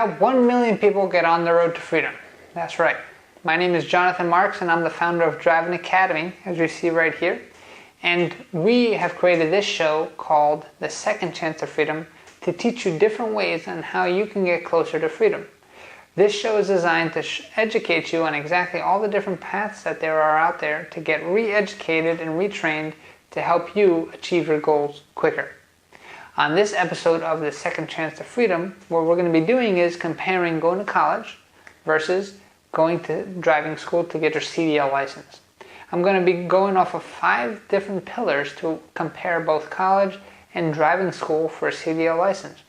help 1 million people get on the road to freedom. That's right. My name is Jonathan Marks and I'm the founder of Driving Academy, as you see right here. And we have created this show called The Second Chance to Freedom to teach you different ways on how you can get closer to freedom. This show is designed to educate you on exactly all the different paths that there are out there to get re-educated and retrained to help you achieve your goals quicker. On this episode of The Second Chance to Freedom, what we're going to be doing is comparing going to college versus going to driving school to get your CDL license. I'm going to be going off of 5 different pillars to compare both college and driving school for a CDL license.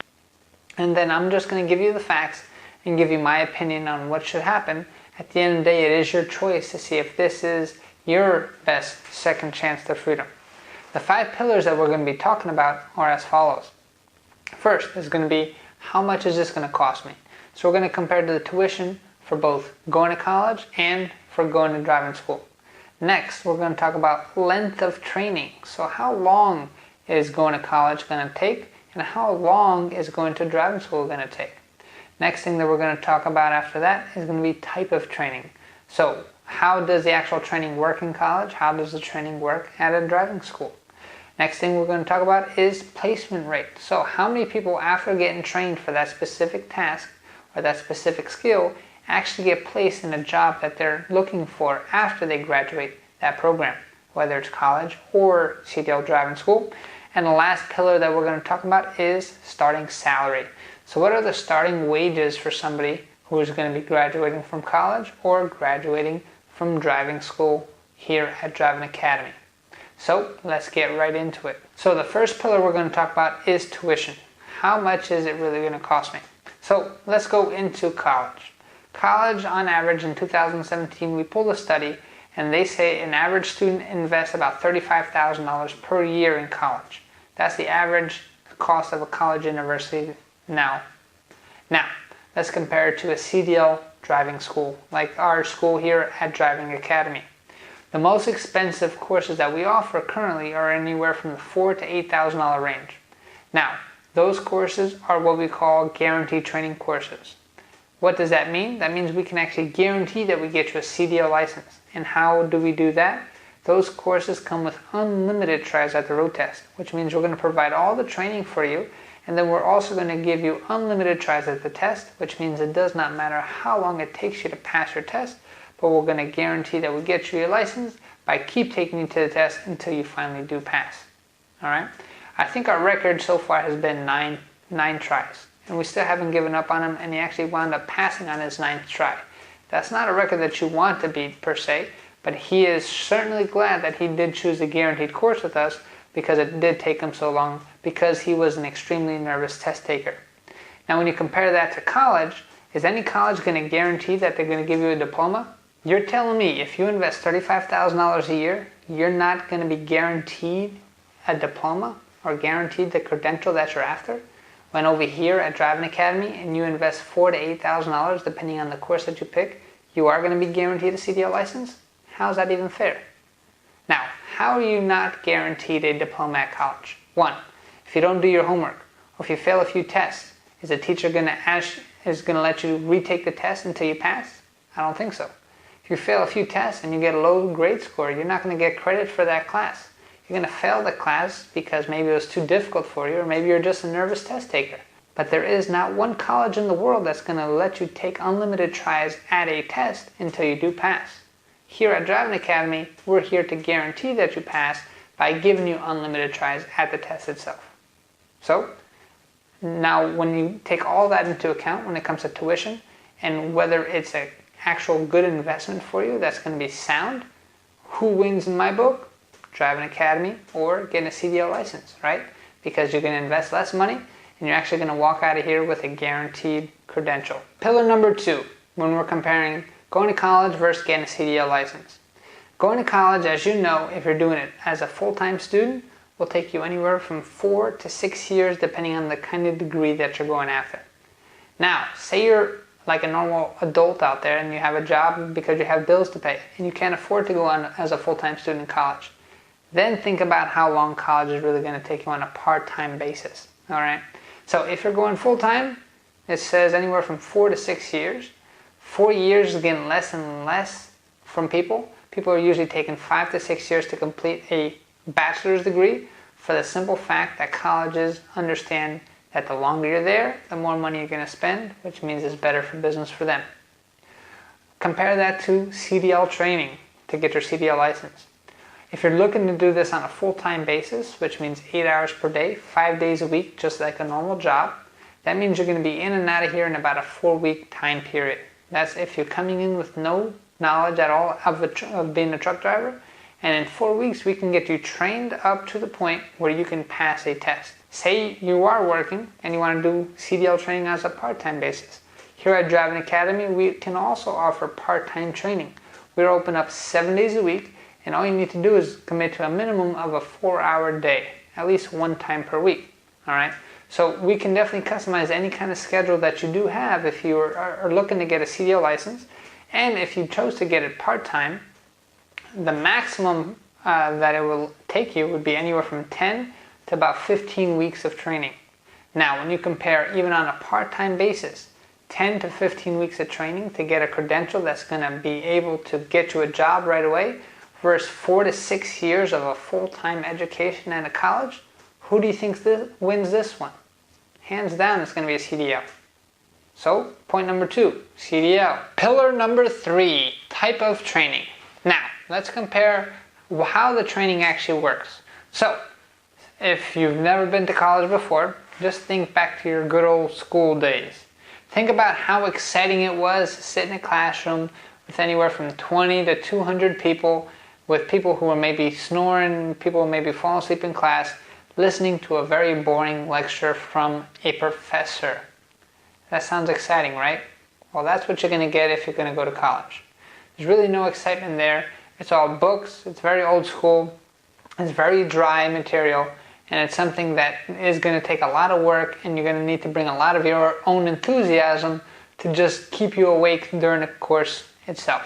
And then I'm just going to give you the facts and give you my opinion on what should happen. At the end of the day, it is your choice to see if this is your best second chance to freedom. The 5 pillars that we're going to be talking about are as follows. First is going to be, how much is this going to cost me? So we're going to compare to the tuition for both going to college and for going to driving school. Next, we're going to talk about length of training. So how long is going to college going to take, and how long is going to driving school going to take? Next thing that we're going to talk about after that is going to be type of training. So how does the actual training work in college? How does the training work at a driving school? Next thing we're going to talk about is placement rate. So how many people, after getting trained for that specific task or that specific skill, actually get placed in a job that they're looking for after they graduate that program, whether it's college or CDL driving school. And the last pillar that we're going to talk about is starting salary. So what are the starting wages for somebody who is going to be graduating from college or graduating from driving school here at Driving Academy? So let's get right into it. So the first pillar we're going to talk about is tuition. How much is it really going to cost me? So let's go into college. College, on average, in 2017, we pulled a study and they say an average student invests about $35,000 per year in college. That's the average cost of a college university now. Now, let's compare it to a CDL driving school, like our school here at Driving Academy. The most expensive courses that we offer currently are anywhere from the $4,000 to $8,000 range. Now, those courses are what we call guaranteed training courses. What does that mean? That means we can actually guarantee that we get you a CDL license. And how do we do that? Those courses come with unlimited tries at the road test, which means we're going to provide all the training for you, and then we're also going to give you unlimited tries at the test, which means it does not matter how long it takes you to pass your test, but we're going to guarantee that we get you your license by keep taking you to the test until you finally do pass. Alright? I think our record so far has been nine tries, and we still haven't given up on him, and he actually wound up passing on his 9th try. That's not a record that you want to beat per se, but he is certainly glad that he did choose a guaranteed course with us, because it did take him so long, because he was an extremely nervous test taker. Now when you compare that to college, is any college going to guarantee that they're going to give you a diploma? You're telling me if you invest $35,000 a year, you're not going to be guaranteed a diploma or guaranteed the credential that you're after? When over here at Driving Academy and you invest $4,000 to $8,000 depending on the course that you pick, you are going to be guaranteed a CDL license? How's that even fair? Now, how are you not guaranteed a diploma at college? 1, if you don't do your homework, or if you fail a few tests, is the teacher going to let you retake the test until you pass? I don't think so. If you fail a few tests and you get a low grade score, you're not going to get credit for that class. You're going to fail the class because maybe it was too difficult for you, or maybe you're just a nervous test taker. But there is not one college in the world that's going to let you take unlimited tries at a test until you do pass. Here at Driving Academy, we're here to guarantee that you pass by giving you unlimited tries at the test itself. So, now when you take all that into account when it comes to tuition, and whether it's an actual good investment for you that's going to be sound, who wins in my book? Driving Academy or getting a CDL license, right? Because you're going to invest less money and you're actually going to walk out of here with a guaranteed credential. Pillar number 2, when we're comparing going to college versus getting a CDL license. Going to college, as you know, if you're doing it as a full-time student, will take you anywhere from 4 to 6 years depending on the kind of degree that you're going after. Now, say you're like a normal adult out there and you have a job because you have bills to pay and you can't afford to go on as a full-time student in college. Then think about how long college is really going to take you on a part-time basis. Alright? So if you're going full-time, It says anywhere from 4 to 6 years. 4 years is getting less and less from people. People are usually taking 5 to 6 years to complete a bachelor's degree for the simple fact that colleges understand that the longer you're there, the more money you're going to spend, which means it's better for business for them. Compare that to CDL training to get your CDL license. If you're looking to do this on a full-time basis, which means 8 hours per day, 5 days a week, just like a normal job, that means you're going to be in and out of here in about a 4-week time period. That's if you're coming in with no knowledge at all of being a truck driver, and in 4 weeks we can get you trained up to the point where you can pass a test. Say you are working and you want to do CDL training as a part-time basis. Here at Driving Academy, we can also offer part-time training. We're open up 7 days a week, and all you need to do is commit to a minimum of a 4-hour day, at least one time per week. All right. So we can definitely customize any kind of schedule that you do have if you are looking to get a CDL license. And if you chose to get it part-time, the maximum that it will take you would be anywhere from 10 to about 15 weeks of training. Now, when you compare even on a part-time basis, 10 to 15 weeks of training to get a credential that's going to be able to get you a job right away versus 4 to 6 years of a full-time education and a college, who do you think wins this one? Hands down, it's going to be a CDL. So, point number 2, CDL. Pillar number 3, type of training. Now, let's compare how the training actually works. So, if you've never been to college before, just think back to your good old school days. Think about how exciting it was to sit in a classroom with anywhere from 20 to 200 people, with people who were maybe snoring, people who maybe falling asleep in class, listening to a very boring lecture from a professor. That sounds exciting, right? Well, that's what you're going to get if you're going to go to college. There's really no excitement there. It's all books, it's very old school, it's very dry material, and it's something that is going to take a lot of work, and you're going to need to bring a lot of your own enthusiasm to just keep you awake during the course itself.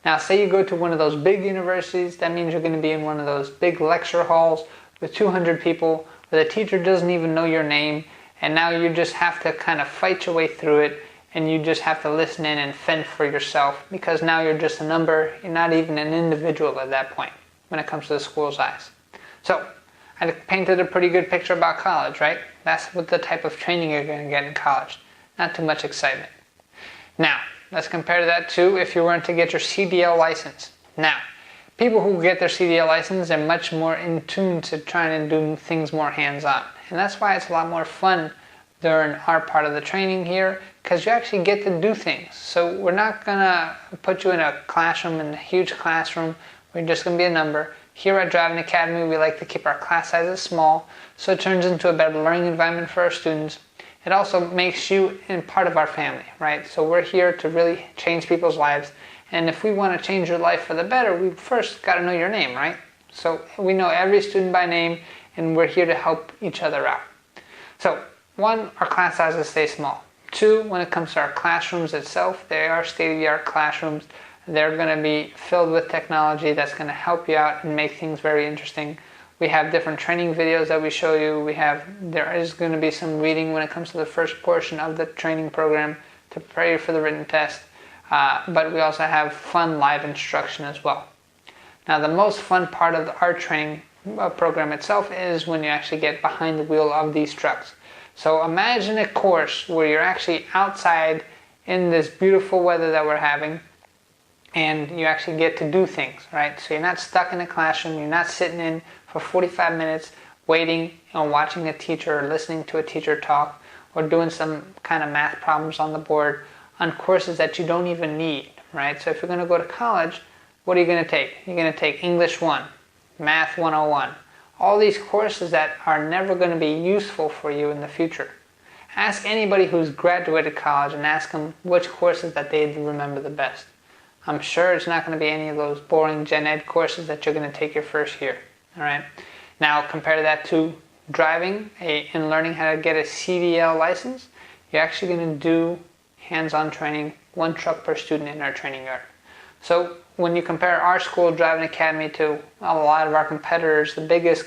Now, say you go to one of those big universities, that means you're going to be in one of those big lecture halls with 200 people, where the teacher doesn't even know your name, and now you just have to kind of fight your way through it, and you just have to listen in and fend for yourself, because now you're just a number, you're not even an individual at that point when it comes to the school's eyes. So, I painted a pretty good picture about college, right? That's what the type of training you're going to get in college. Not too much excitement. Now, let's compare that to if you were to get your CDL license. Now, people who get their CDL license are much more in tune to trying to do things more hands-on. And that's why it's a lot more fun during our part of the training here, because you actually get to do things. So we're not going to put you in a classroom, in a huge classroom, where you're just going to be a number. Here at Driving Academy, we like to keep our class sizes small, so it turns into a better learning environment for our students. It also makes you in part of our family, right? So we're here to really change people's lives. And if we want to change your life for the better, we first got to know your name, right? So we know every student by name, and we're here to help each other out. So 1, our class sizes stay small. 2, when it comes to our classrooms itself, they are state-of-the-art classrooms. They're going to be filled with technology that's going to help you out and make things very interesting. We have different training videos that we show you. There is going to be some reading when it comes to the first portion of the training program to prepare you for the written test. But we also have fun live instruction as well. Now, the most fun part of our training program itself is when you actually get behind the wheel of these trucks. So imagine a course where you're actually outside in this beautiful weather that we're having, and you actually get to do things, right? So you're not stuck in a classroom, you're not sitting in for 45 minutes waiting and watching a teacher or listening to a teacher talk or doing some kind of math problems on the board on courses that you don't even need, right? So if you're going to go to college, what are you going to take? You're going to take English 1, Math 101, all these courses that are never going to be useful for you in the future. Ask anybody who's graduated college and ask them which courses that they remember the best. I'm sure it's not going to be any of those boring gen ed courses that you're going to take your first year. All right. Now compare that to driving and learning how to get a CDL license. You're actually going to do hands-on training, 1 truck per student in our training yard. So when you compare our school, Driving Academy, to a lot of our competitors, the biggest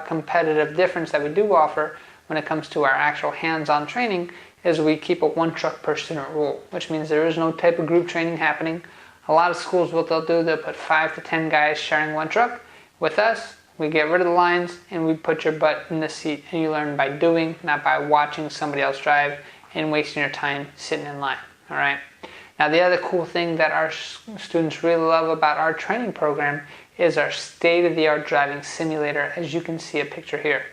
competitive difference that we do offer when it comes to our actual hands-on training is we keep a one truck per student rule, which means there is no type of group training happening. A lot of schools, what they'll do, they'll put 5 to 10 guys sharing one truck. With us, we get rid of the lines and we put your butt in the seat, and you learn by doing, not by watching somebody else drive and wasting your time sitting in line. All right. Now, the other cool thing that our students really love about our training program is our state-of-the-art driving simulator, as you can see a picture here.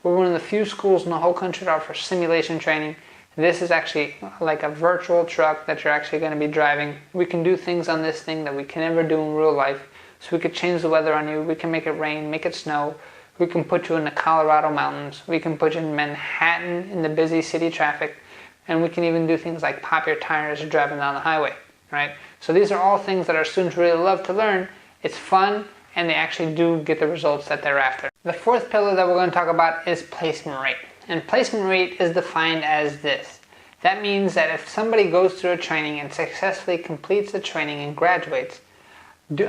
We're one of the few schools in the whole country that offer simulation training. This is actually like a virtual truck that you're actually going to be driving. We can do things on this thing that we can never do in real life. So we could change the weather on you, we can make it rain, make it snow, we can put you in the Colorado mountains, we can put you in Manhattan in the busy city traffic, and we can even do things like pop your tires driving down the highway, right? So these are all things that our students really love to learn. It's fun, and they actually do get the results that they're after. The fourth pillar that we're going to talk about is placement rate. And placement rate is defined as this. That means that if somebody goes through a training and successfully completes the training and graduates,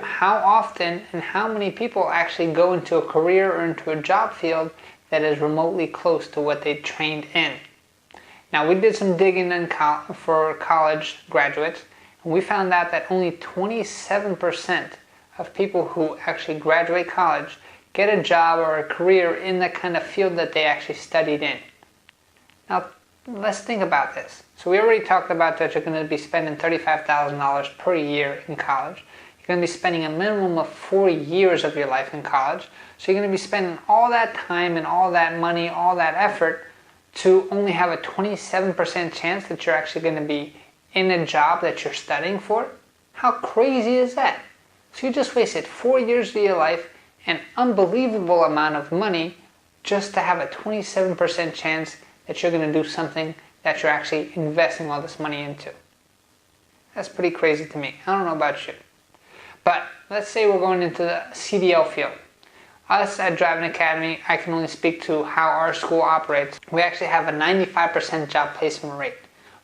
how often and how many people actually go into a career or into a job field that is remotely close to what they trained in. Now, we did some digging for college graduates, and we found out that only 27% of people who actually graduate college get a job or a career in the kind of field that they actually studied in. Now, let's think about this. So we already talked about that you're going to be spending $35,000 per year in college. You're going to be spending a minimum of 4 years of your life in college. So you're going to be spending all that time and all that money, all that effort to only have a 27% chance that you're actually going to be in a job that you're studying for. How crazy is that? So you just wasted 4 years of your life, an unbelievable amount of money, just to have a 27% chance that you're going to do something that you're actually investing all this money into. That's pretty crazy to me. I don't know about you. But let's say we're going into the CDL field. Us at Driving Academy, I can only speak to how our school operates. We actually have a 95% job placement rate,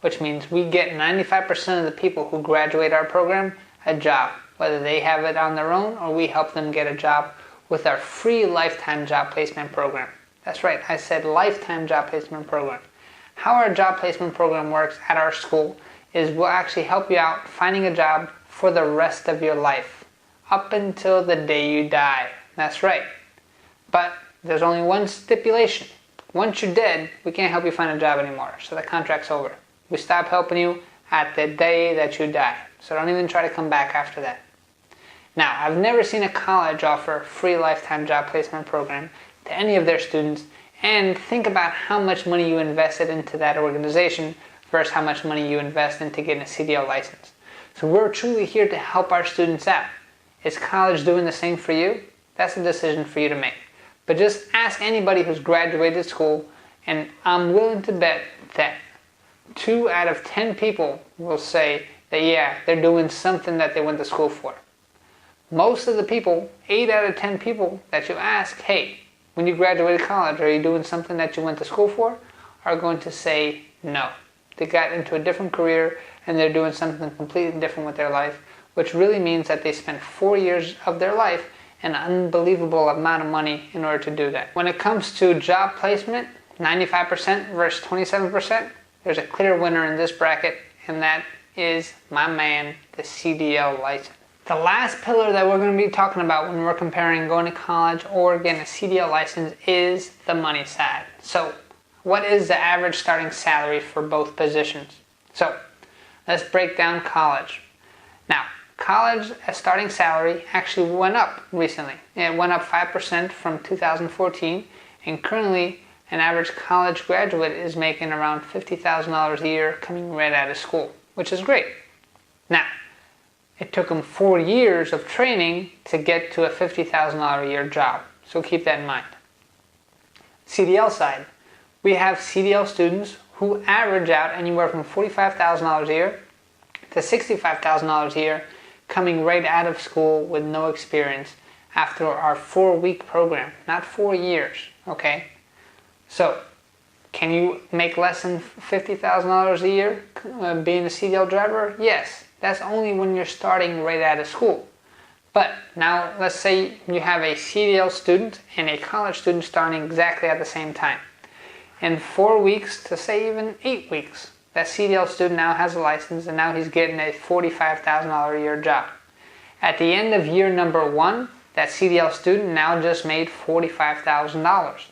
which means we get 95% of the people who graduate our program a job, whether they have it on their own or we help them get a job with our free lifetime job placement program. That's right, I said lifetime job placement program. How our job placement program works at our school is we'll actually help you out finding a job for the rest of your life, up until the day you die. That's right. But there's only one stipulation. Once you're dead, we can't help you find a job anymore, so the contract's over. We stop helping you at the day that you die, so don't even try to come back after that. Now, I've never seen a college offer a free lifetime job placement program to any of their students, and think about how much money you invested into that organization versus how much money you invest into getting a CDL license. So we're truly here to help our students out. Is college doing the same for you? That's a decision for you to make. But just ask anybody who's graduated school, and I'm willing to bet that 2 out of 10 people will say that yeah, they're doing something that they went to school for. Most of the people, 8 out of 10 people that you ask, hey, when you graduated college, are you doing something that you went to school for? Are going to say no. They got into a different career and they're doing something completely different with their life, which really means that they spent 4 years of their life and an unbelievable amount of money in order to do that. When it comes to job placement, 95% versus 27%, there's a clear winner in this bracket, and that is my man, the CDL license. The last pillar that we're going to be talking about when we're comparing going to college or getting a CDL license is the money side. So, what is the average starting salary for both positions? So, let's break down college. Now, college starting salary actually went up recently. It went up 5% from 2014, and currently an average college graduate is making around $50,000 a year coming right out of school, which is great. Now, it took them 4 years of training to get to a $50,000 a year job, so keep that in mind. CDL side, we have CDL students who average out anywhere from $45,000 a year to $65,000 a year coming right out of school with no experience after our 4-week program, not 4 years, okay? So, can you make less than $50,000 a year being a CDL driver? Yes, that's only when you're starting right out of school. But now let's say you have a CDL student and a college student starting exactly at the same time. in 4 weeks to say even 8 weeks, that CDL student now has a license and now he's getting a $45,000 a year job. At the end of year number 1, that CDL student now just made $45,000.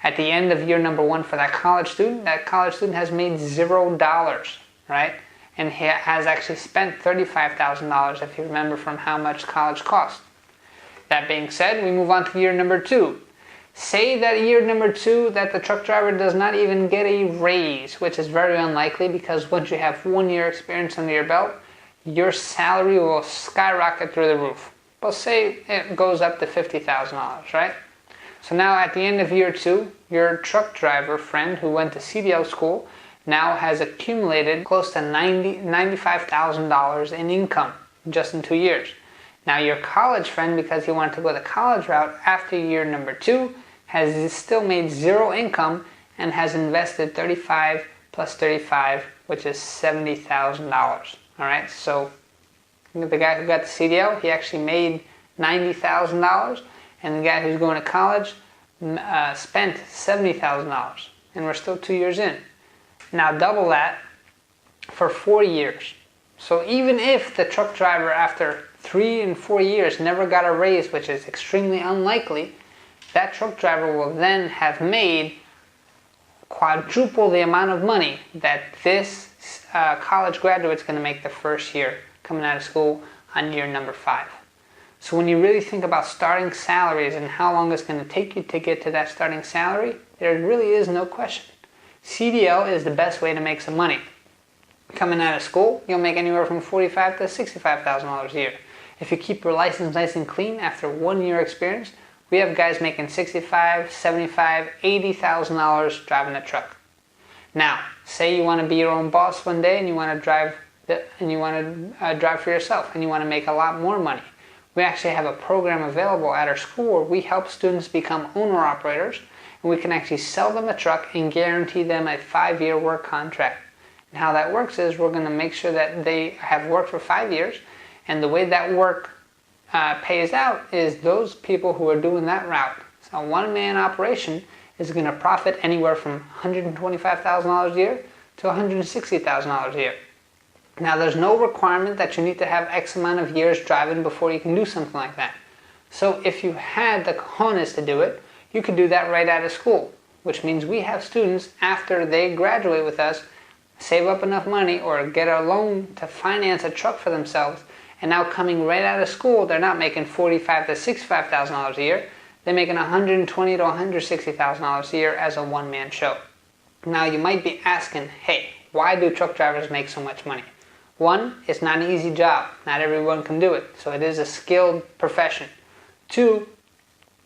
At the end of year number 1 for that college student has made $0, right? And he has actually spent $35,000 if you remember from how much college cost. That being said, we move on to year number 2. Say that year number 2 that the truck driver does not even get a raise, which is very unlikely because once you have 1 year experience under your belt, your salary will skyrocket through the roof. Well, say it goes up to $50,000, right? So now at the end of year 2, your truck driver friend who went to CDL school now has accumulated close to $95,000 in income just in 2 years. Now your college friend, because he wanted to go the college route after year number 2, has still made 0 income and has invested 35 plus 35, which is $70,000. Alright, so the guy who got the CDL, he actually made $90,000, and the guy who's going to college spent $70,000, and we're still 2 years in. Now double that for 4 years. So even if the truck driver after 3 and 4 years never got a raise, which is extremely unlikely, that truck driver will then have made quadruple the amount of money that this college graduate's going to make the first year coming out of school on year number 5. So when you really think about starting salaries and how long it's going to take you to get to that starting salary, there really is no question. CDL is the best way to make some money. Coming out of school, you'll make anywhere from $45,000 to $65,000 a year. If you keep your license nice and clean after 1 year experience, we have guys making $65,000, $75,000, $80,000 driving a truck. Now, say you want to be your own boss one day and you want to drive for yourself and you want to make a lot more money. We actually have a program available at our school where we help students become owner-operators, and we can actually sell them a truck and guarantee them a 5-year work contract. And how that works is we're going to make sure that they have worked for 5 years, and the way that work pays out is those people who are doing that route. So a one-man operation is going to profit anywhere from $125,000 a year to $160,000 a year. Now there's no requirement that you need to have X amount of years driving before you can do something like that. So if you had the cojones to do it, you could do that right out of school, which means we have students after they graduate with us save up enough money or get a loan to finance a truck for themselves, and now coming right out of school, they're not making $45,000 to $65,000 a year, they're making $120,000 to $160,000 a year as a one-man show. Now you might be asking, hey, why do truck drivers make so much money? One, it's not an easy job. Not everyone can do it, so it is a skilled profession. Two,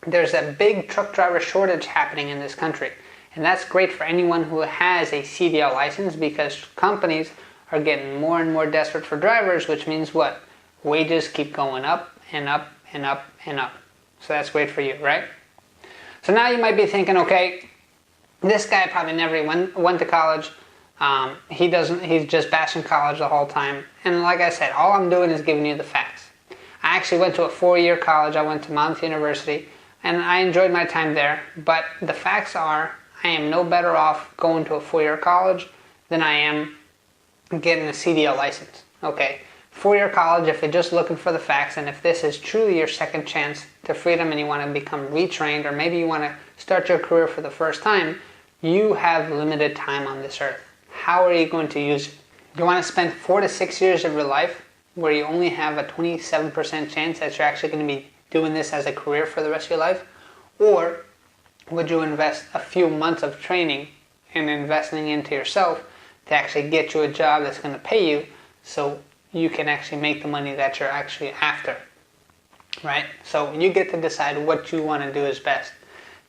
there's a big truck driver shortage happening in this country, and that's great for anyone who has a CDL license because companies are getting more and more desperate for drivers, which means what? Wages keep going up and up and up and up. So that's great for you, right? So now you might be thinking, okay, this guy probably never went to college. He's just bashing college the whole time. And like I said, all I'm doing is giving you the facts. I actually went to a 4-year college. I went to Monmouth University, and I enjoyed my time there. But the facts are, I am no better off going to a 4-year college than I am getting a CDL license. Okay, 4-year college, if you're just looking for the facts, and if this is truly your second chance to freedom and you want to become retrained, or maybe you want to start your career for the first time, you have limited time on this earth. How are you going to use it? You want to spend 4 to 6 years of your life where you only have a 27% chance that you're actually going to be doing this as a career for the rest of your life? Or would you invest a few months of training and investing into yourself to actually get you a job that's going to pay you so you can actually make the money that you're actually after? Right? So you get to decide what you want to do is best.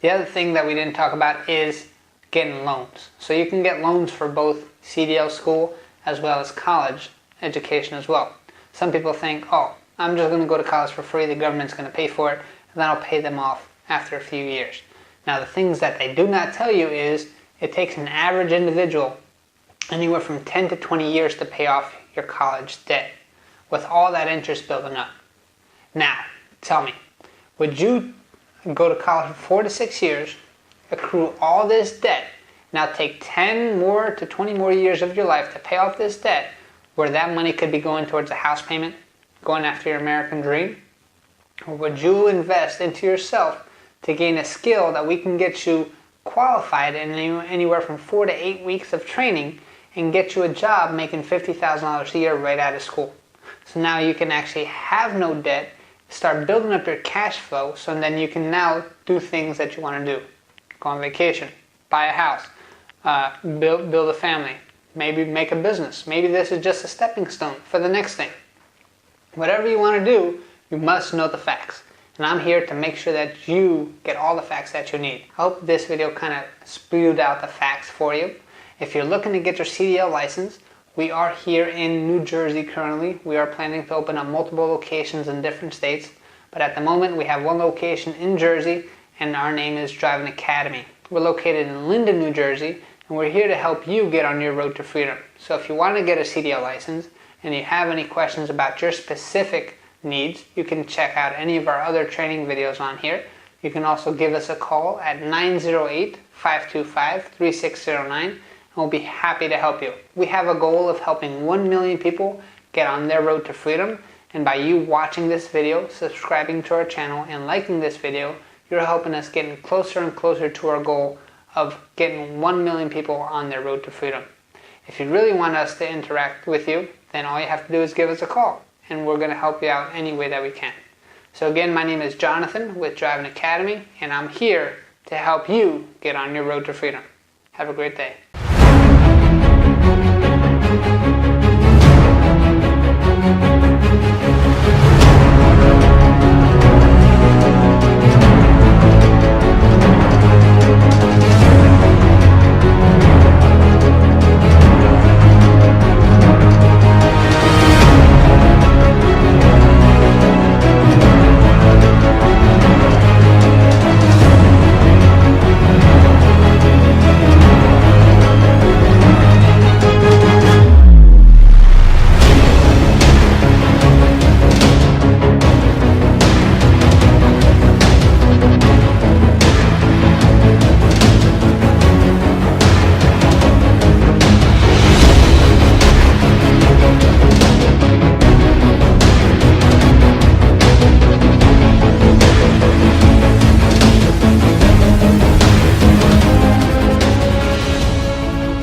The other thing that we didn't talk about is getting loans. So you can get loans for both CDL school as well as college education as well. Some people think, oh, I'm just going to go to college for free, the government's going to pay for it, and then I'll pay them off after a few years. Now the things that they do not tell you is it takes an average individual anywhere from 10 to 20 years to pay off your college debt with all that interest building up. Now, tell me, would you go to college for 4 to 6 years, accrue all this debt, Now take 10 more to 20 more years of your life to pay off this debt, where that money could be going towards a house payment, going after your American dream? Or would you invest into yourself to gain a skill that we can get you qualified in anywhere from 4 to 8 weeks of training and get you a job making $50,000 a year right out of school? So now you can actually have no debt, start building up your cash flow, so then you can now do things that you want to do. Go on vacation, buy a house, build a family, maybe make a business. Maybe this is just a stepping stone for the next thing. Whatever you want to do, you must know the facts. And I'm here to make sure that you get all the facts that you need. I hope this video kind of spewed out the facts for you. If you're looking to get your CDL license, we are here in New Jersey currently. We are planning to open up multiple locations in different states. But at the moment, we have one location in Jersey, and our name is Driving Academy. We're located in Linden, New Jersey, and we're here to help you get on your road to freedom. So if you want to get a CDL license and you have any questions about your specific needs, you can check out any of our other training videos on here. You can also give us a call at 908-525-3609 and we'll be happy to help you. We have a goal of helping 1 million people get on their road to freedom, and by you watching this video, subscribing to our channel, and liking this video, you're helping us get closer and closer to our goal of getting 1 million people on their road to freedom. If you really want us to interact with you, then all you have to do is give us a call, and we're going to help you out any way that we can. So again, my name is Jonathan with Driving Academy, and I'm here to help you get on your road to freedom. Have a great day.